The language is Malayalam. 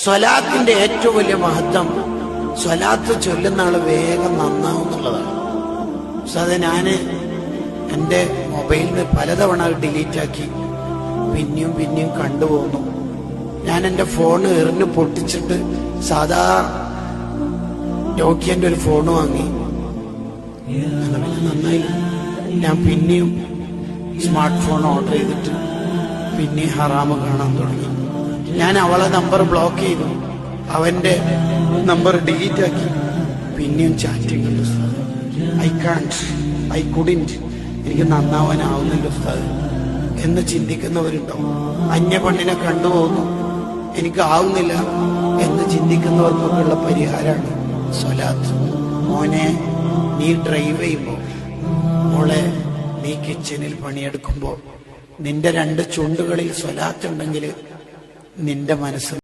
സ്വലാത്തിന്റെ ഏറ്റവും വലിയ മഹത്വം സ്വലാത്ത് ചൊല്ലുന്ന ആള് വേഗം നന്നാവും എന്നുള്ളതാണ്. അത് ഞാന് എൻ്റെ മൊബൈലിൽ നിന്ന് പലതവണ ഡിലീറ്റ് ആക്കി പിന്നെയും കണ്ടുപോകുന്നു. ഞാൻ എൻ്റെ ഫോൺ എറിഞ്ഞ് പൊട്ടിച്ചിട്ട് സാധാ നോക്കിയൻ്റെ ഒരു ഫോൺ വാങ്ങി. നന്നായി. ഞാൻ പിന്നെയും സ്മാർട്ട് ഫോൺ ഓർഡർ ചെയ്തിട്ട് പിന്നെ ഹറാമ് കാണാൻ തുടങ്ങി. ഞാൻ അവളെ നമ്പർ ബ്ലോക്ക് ചെയ്തു, അവന്റെ നമ്പർ ഡിലീറ്റ് ആക്കി. പിന്നെയും ചാറ്റിംഗ് ഉണ്ട് ഉസ്താദ്. ഐ കുഡിന്റ്, എനിക്ക് നന്നാവാനാവുന്നില്ല ഉസ്താദ് എന്ന് ചിന്തിക്കുന്നവരുണ്ടാവും. അന്യ പെണ്ണിനെ കണ്ടുപോകുന്നു, എനിക്ക് ആവുന്നില്ല എന്ന് ചിന്തിക്കുന്നവർക്കൊക്കെ ഉള്ള പരിഹാരമാണ് സ്വലാത്ത്. മോനെ, നീ ഡ്രൈവ് ചെയ്യുമ്പോ, മോളെ നീ കിച്ചണിൽ പണിയെടുക്കുമ്പോ നിന്റെ രണ്ട് ചുണ്ടുകളിൽ സ്വലാത്ത് ഉണ്ടെങ്കിൽ നിന്റെ മനസ്സ്